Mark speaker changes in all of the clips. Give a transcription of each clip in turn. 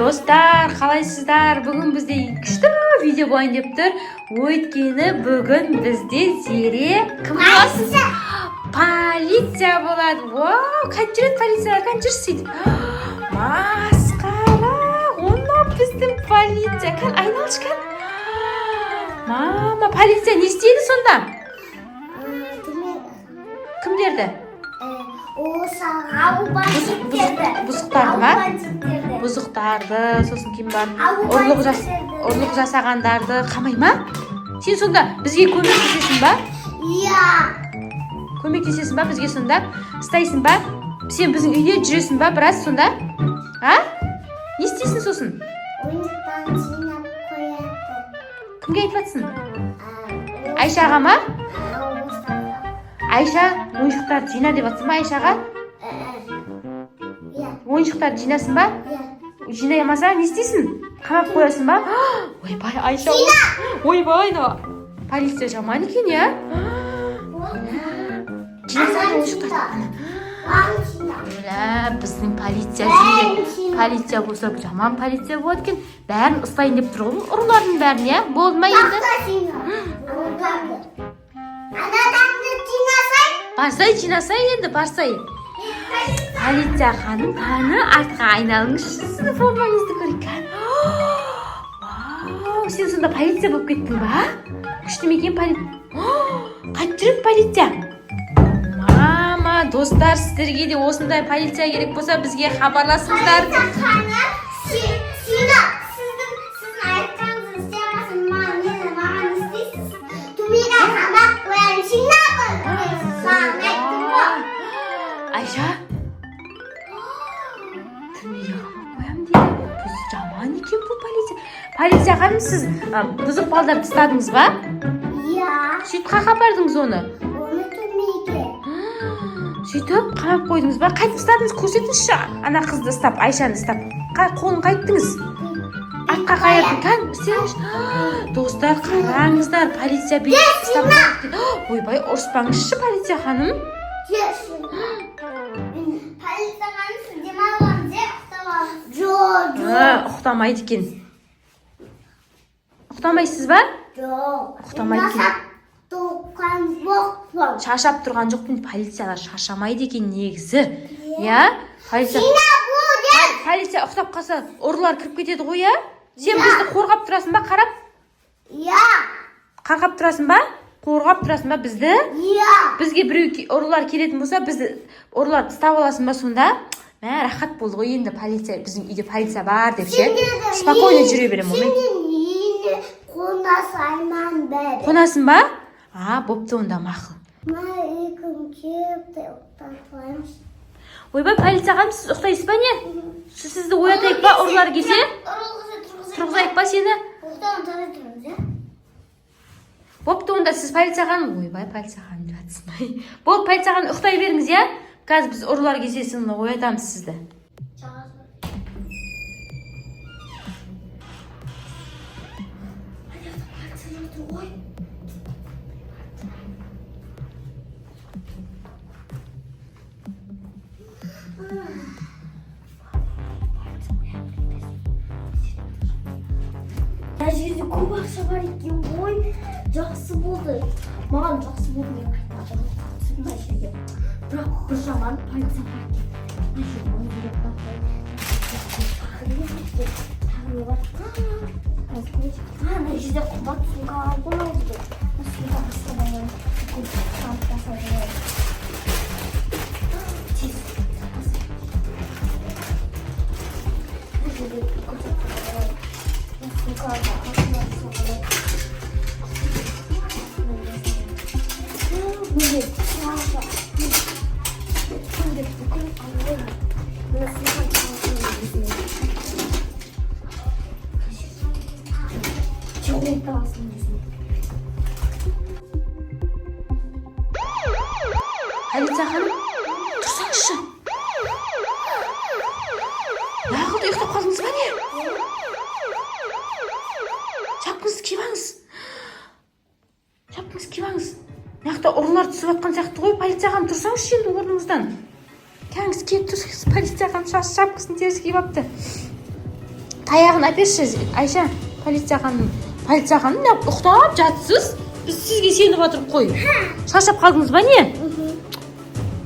Speaker 1: Dostlar, қалайсыздар? Бүгін бізде күшті видео болайын деп тұр. Өйткені бүгін бізде Зере кім болады? Полиция болады. Вау, қанша рет полиция, қанша сөйтіп. Масқара, оны біздің полиция. Кән айналшқан. Мама, полиция не істейді сонда? Кімдерді? Бұзықтарды ма? Бұзықтарды, сосын кім бар? Ұрлық жасағандарды қамай ма? Сен сонда бізге көмектесесің ба?
Speaker 2: Иә.
Speaker 1: Көмектесесің ба бізге сонда? Істайсың ба? Сен біздің үйде жүресің ба біраз сонда? А? Не істейсің сосын?
Speaker 2: Ойыншықтан жинап қояды.
Speaker 1: Кімге айтып жатсың? Айшаға ма? Айша ойыншықтарды жина деп жатсың ба Айшаға?
Speaker 2: Иә.
Speaker 1: Ойыншықтарды жинасын ба?
Speaker 2: Иә.
Speaker 1: Жинаймаса не істейсің? Қамап қоясың ба? Ойбай, Айша. Ойбай, полиция жаман екен, иә? Жинасаң ойыншықтарды. Біздің полиция болса жаман полиция болады екен. Бәрін ұстайын деп тұр ғой, ұрылардың бәрін, иә? Болды ма енді? Барсай, жинасай енді, барсай. Полиция ханым, қаны артқа айналыңызшы, сіздің формаңызды көрейік. Вау, сен сонда полиция болып кеттің ба? Күшті ме екен полиция? Қанша рет полиция? Мама, достар, сіздерге де осындай полиция керек болса, бізге хабарласыңыздар.
Speaker 2: Полиция ханым, сіздің айтқаныңызды істемесін, маған істейсіз. Түмеге қамап қояйын, жинапын.
Speaker 1: Айша, түрмеге қамап қоям дейді. Біз жаман екен бұл полиция. Полиция ханым, сіз бұзық балдарды ұстадыңыз ба?
Speaker 2: Иә.
Speaker 1: Сөйтіп қақап бардыңыз оны?
Speaker 2: Оны түрмеге.
Speaker 1: Сөйтіп қамап қойдыңыз ба? Қайтып ұстадыңыз? Көрсетіңізші ана қызды ұстап, Айшаны ұстап. Қолын қайттыңыз? Артқа қайырдың, кән істеңізші. Достар, қараңыздар, полиция бейт ұстап. Ойбай, ұрыспаңызшы полиция ханым.
Speaker 2: Полиция ханым, сіз демалғаныз ұқтамаңыз. Жоқ.
Speaker 1: Ұқтамайды екен. Ұқтамайсыз ба?
Speaker 2: Жоқ.
Speaker 1: Ұқтамайды екен.
Speaker 2: Тоққан жоқпын.
Speaker 1: Шашап тұрған жоқпын. Полициялар шашамайды екен негізі. Иә? Полиция ұқтап қалса ұрылар кіріп кетеді ғой, иә? Сен бізді қорғап тұрасың ба, қарап?
Speaker 2: Иә.
Speaker 1: Қақап тұрасың ба? Қорғап тұрасың ба бізді?
Speaker 2: Иә.
Speaker 1: Бізге біреу ұрылар келетін болса, бізді ұрылар ұстап аласың ба сонда? Мә, рахат болды ғой енді полиция, біздің үйде полиция бар деп ше. Спокойно жүре берем онымен.
Speaker 2: Сенден үйіне қонасайман бәрі.
Speaker 1: Қонасың ба? Бопты онда мақұл.
Speaker 2: Үйкім кепті ұқтатылаймыз.
Speaker 1: Ойбай, полиция ханым, сіз ұқтайсыз ба не? Сізді оятайық па, ұрылар келсе? Тұрғызайық па сені?
Speaker 2: Ұқтауын тарай тұрыңыз, иә?
Speaker 1: Бопты онда сіз полиция ханым. Ойбай, полиция ханым деп жатсың. Болды, полиция ханым, ұқтай беріңіз, иә? Қазір біз ұрылар келсе соны оятамыз сізді.
Speaker 2: Жерде көп ақша бар екен ғой, жақсы болды. Маған жақсы болды мен қайтадан түсіндім жерге. Бірақ бір жаман полиция бар екен. Ана жерде қымбат сумка алып қойды.
Speaker 1: Полиция ханым, тұрсаңызшы. Нағылды ұйықтап қалдыңыз ба не? Шапкаңызды киіп алыңыз. Мына ұрылар түсіп жатқан сияқты ғой, полиция ханым, тұрсаңызшы енді орныңыздан. Кәңіз келіп тұрсаңыз, полиция ханым шапкасын теріс киіп алыпты. таяғын әперші Айша. Полиция ханым неғып ұқтап жатсыз? Біз сізге сеніп жатырмыз қой. Шаршап қалдыңыз ба не?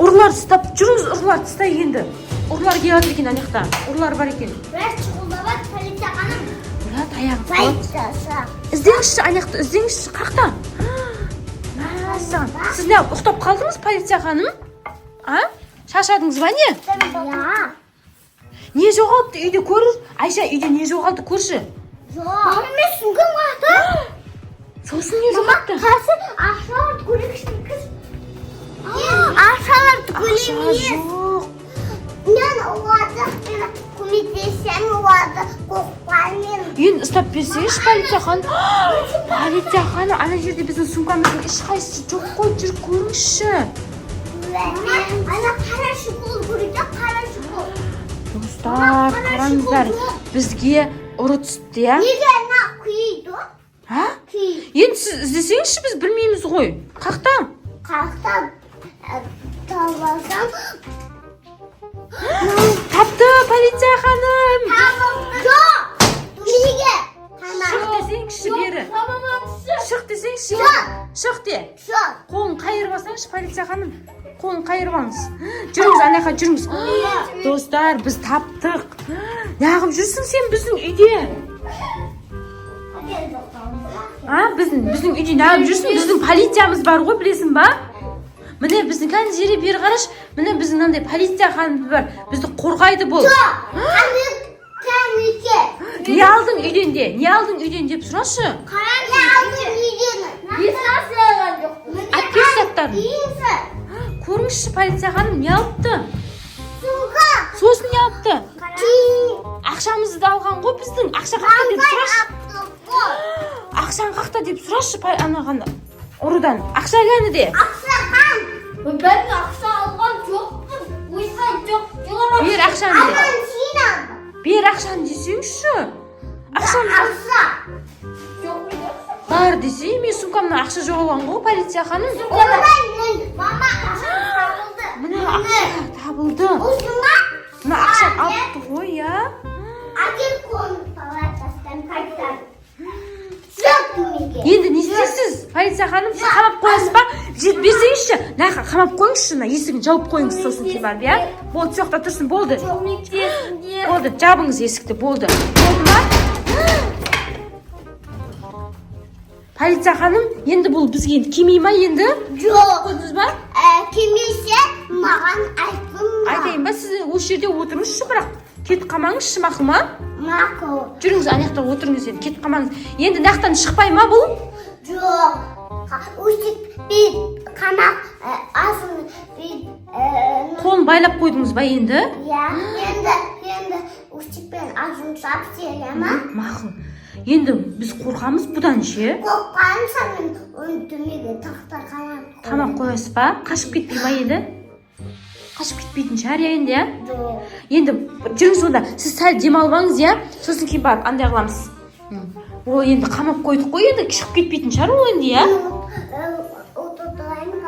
Speaker 1: Ұрылар ұстап жүріңіз, ұрылар ұстай енді. Ұрылар келіп жатыр екен анаяқта. Ұрылар бар екен.
Speaker 2: Бірақ шығылдап полиция ханым.
Speaker 1: Мына таяғын
Speaker 2: Полициясы.
Speaker 1: іздеңізші анаяқта, іздеңізші қақта. Мәссаған. Сіз неғып ұқтап қалдыңыз полиция ханым? Шаршадыңыз ба не?
Speaker 2: Я.
Speaker 1: Не жоғалды үйде көрір? Айша, үйде не жоғалды көрші?
Speaker 2: Жоқ. Мен сүңгім қалды.
Speaker 1: Сосын не жоғалды?
Speaker 2: Қазір ақшаларды көрейікші кіз. Ақшаларды көрейміз.
Speaker 1: Жоқ.
Speaker 2: Мен оларды көмектесем оларды қоқпаймен.
Speaker 1: Енді ұстап берсеңізші полиция ханым. Полиция ханым, ана жерде біздің сумкамыздың ешқайсысы жоқ қой, жүріп көріңізші.
Speaker 2: Ана қарашы бол көрейді, қарашы бол.
Speaker 1: Достар, қараңыздар, бізге ұры түсті, я?
Speaker 2: Неге ана күйді?
Speaker 1: Енді сіз іздесеңізші, біз білмейміз ғой. Қақта?
Speaker 2: Қақтан таласам.
Speaker 1: Тапты, полиция ханым.
Speaker 2: Жоқ! Неге?
Speaker 1: Шық десеңізші бері. Шық десеңізші. Шық де.
Speaker 2: Жоқ!
Speaker 1: Қолын қайырып алсаңызшы, полиция ханым. Қолын қайырып алыңыз. Жүріңіз, анаяққа жүріңіз. Достар, біз таптық. Неғып жүрсің сен біздің үйде? Біздің үйде неғып жүрсің? Біздің полициямыз бар ғой, білесің ба? Міне біздің кәні жері бері қараш. Міне біздің андай полиция ханым бар. Бізді қорғайды бұл. Не алдың үйден де? Не алдың үйден деп сұрашы?
Speaker 2: Не алдың үйден?
Speaker 1: Әпкеш заттарын. Көріңізші, полиция ханым не алыпты?
Speaker 2: Сумка.
Speaker 1: Сосын не алыпты? Ақшамызды да алған ғой біздің. Ақша қақта деп сұрашы. Ақшаң қақта деп сұрашы анаған ұрыдан. Ақша кәні де.
Speaker 2: Ақша қан. Бәрін ақша алған жоқпын. Ойсан жоқ.
Speaker 1: Бер ақшаны де.
Speaker 2: Аман сен алды.
Speaker 1: Бер ақшаны десеңізші. Ақшаны
Speaker 2: ақша.
Speaker 1: бар десе, мен сумкамнан ақша жоғалған ғой, полиция ханым.
Speaker 2: Мама, ақша табылды.
Speaker 1: Міне ақша табылды.
Speaker 2: Осыма?
Speaker 1: Мына ақша алыпты ғой, я?
Speaker 2: Әкел қолын палатастан қайтар. Жоқ демеге.
Speaker 1: Енді не істейсіз? Полиция ханым, сіз қамап қоясыз ба? Берсеңізші. Нақа қамап қойыңызшы, есігін жауып қойыңыз сосын кейін барып, я? Болды, соқта тұрсын, болды. Болды, жабыңыз есікті, болды. Болды ма? Полиция ханым, енді бұл бізге енді келмей ма енді?
Speaker 2: Жоқ.
Speaker 1: Көрдіңіз ба?
Speaker 2: Келмесе маған айтқын ба?
Speaker 1: Айтайын ба, сіз осы жерде отырыңызшы, бірақ кетіп қалмаңызшы, мақұл ма?
Speaker 2: Мақұл.
Speaker 1: Жүріңіз, анаяқта отырыңыз енді, кетіп қалмаңыз. Енді нақтан шықпай ма бұл?
Speaker 2: Жоқ. Өстіп бет қамақ асын бет
Speaker 1: Қолын байлап қойдыңыз ба енді?
Speaker 2: Я, енді өстіппен асын шап сере ма?
Speaker 1: Мақұл. Енді біз қорқамыз бұдан ше?
Speaker 2: Қорққан санын өндімеге тақтар
Speaker 1: қамап қоясыз ба? Қашып кетпей ма енді? Қашып кетпейтін шығар я енді, я?
Speaker 2: Жоқ.
Speaker 1: Енді жүріңіз онда, сіз сәл демалмаңыз, я? Сосын кейін барып андай қыламыз. Ол енді қамап қойдық қой, енді шығып кетпейтін шығар ол енді, я?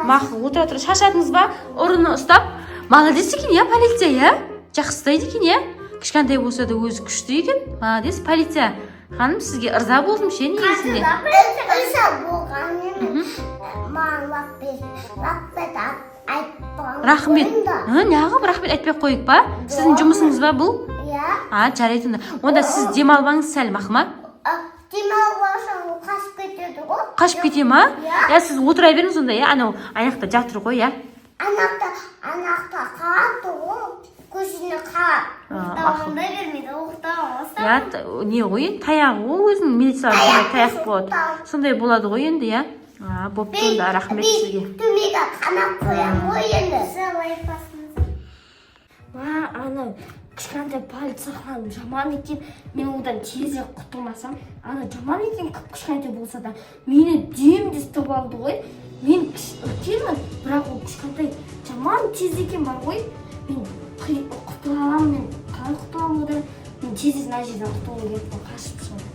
Speaker 1: Мақұл, отыра тұра шашадыңыз ба? Ұрыны ұстап. Молодец екен, я, полиция, я? Жақсы ұстайды екен, я? Кішкентай болса да өзі күшті екен. Молодец, полиция. Ханым, сізге ырза болдым ше, негізінде.
Speaker 2: Ырза болғанмен маған рахмет айтпаған.
Speaker 1: Рахмет. Неғып рахмет айтпай қойып ба? Сіздің жұмысыңыз ба бұл?
Speaker 2: Я.
Speaker 1: Жарайды онда. Онда сіз демалбаңыз сәл, мақұл ма?
Speaker 2: Демалбасам қашып кетеді ғой.
Speaker 1: Қашып кете ма? Я, сіз отыра беріңіз онда, я? Анау аяқта жатыр ғой, я?
Speaker 2: Анақта қалды ғой. Көзіне қарап. Ұқтауында бермейді, ұқтауында.
Speaker 1: Я, не ғой, таяғы ғой өзінің милициялар таяқ болады. Сондай болады ғой енді, я? Бопты онда, рахмет сізге.
Speaker 2: Төмеге қанап қоям ғой енді. Сәлай басыңыз. Ана кішкентай полиция ханым жаман екен. Мен одан тезірек құтылмасам, ана жаман екен кішкентай болса да мені демде ұстап алды ғой. Мен үлкенмін, бірақ ол кішкентай жаман тез екен бар ғой. Мен құтыла аламын, мен қалай құтыла аламын одан. Мен тез мына жерден құтылғым келіп қашып шығамын.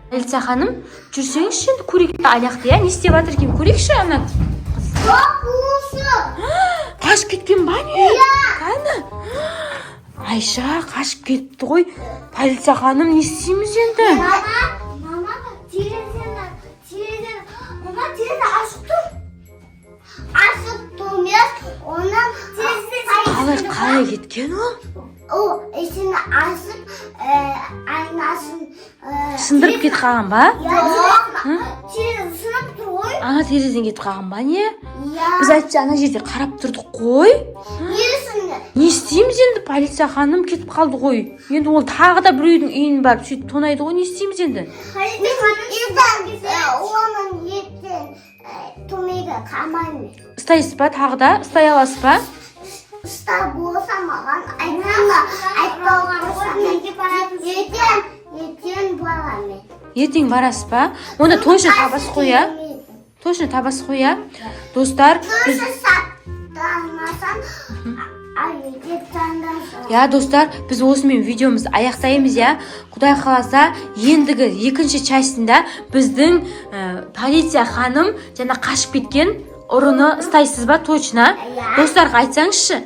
Speaker 1: Полиция ханым, жүрсеңізші енді көрейік аяқты, не істеп жатыр екен көрейікші ана. Қашып кеткен ба не? Қаны? Айша қашып кетті ғой. Полиция ханым, не істейміз енді?
Speaker 2: Мама, терезені ашық тұр. Ашық тұрмес, оның терезесі
Speaker 1: Қалай кеткен ол?
Speaker 2: О, ішін ашып, айнасын
Speaker 1: Сындырып кетіп қалған ба?
Speaker 2: терезені сынып тұр ғой.
Speaker 1: Ана терезеден кетіп қалған ба не?
Speaker 2: Я.
Speaker 1: Біз айтшы ана жерде қарап тұрдық қой. Не істейміз енді? Полиция ханым кетіп қалды ғой. Енді ол тағы да біреудің үйін барып сөйтіп тонайды ғой. Не істейміз енді?
Speaker 2: Оның ертең томейді қамаймын.
Speaker 1: Ұстайсыз ба тағы да? Ұстай аласыз ба?
Speaker 2: Ұста болса маған айтпауға ертең барамын.
Speaker 1: Ертең барасыз ба? Онда точно табасыз ғой, а? Точно табасыз ғой, а? Достар, біз... Я, достар, біз осымен видеомыз аяқтаймыз, я. Құдай қаласа, ендігі екінші частында біздің полиция ханым жаңа қашып кеткен ұрыны ұстайсыз ба, точно? Достарға айтсаңызшы.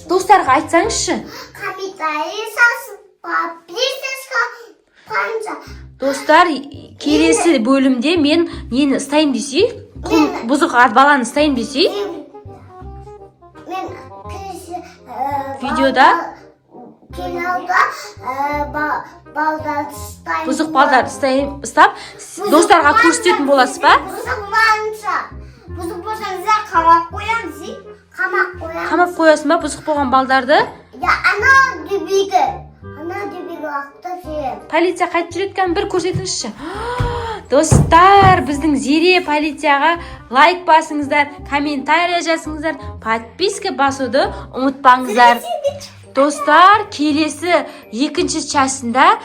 Speaker 1: Достарға айтсаңызшы. Достар, келесі бөлімде мен нені ұстайын десей, бұзық баланы ұстайын десей, видеода бұзық балдарды ұстап, достарға көрсететін боласыз ба?
Speaker 2: Бұзық болсаңыздар қамап қоямыз,
Speaker 1: Қамап қоясың ба бұзық болған балдарды?
Speaker 2: Ана дүбейді уақытта сүйем.
Speaker 1: Полиция қайтып жүреткен бір көрсетіңізші. Достар, біздің Зере полицияға лайк басыңыздар, комментария жазыңыздар, подписка басуды ұмытпаңыздар. Достар, келесі екінші частында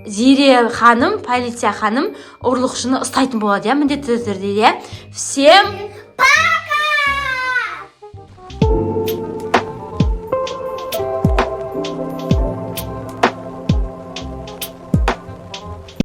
Speaker 1: Зере ханым, полиция ханым ұрлықшыны ұстайтын болады, міндетті түрде. Всем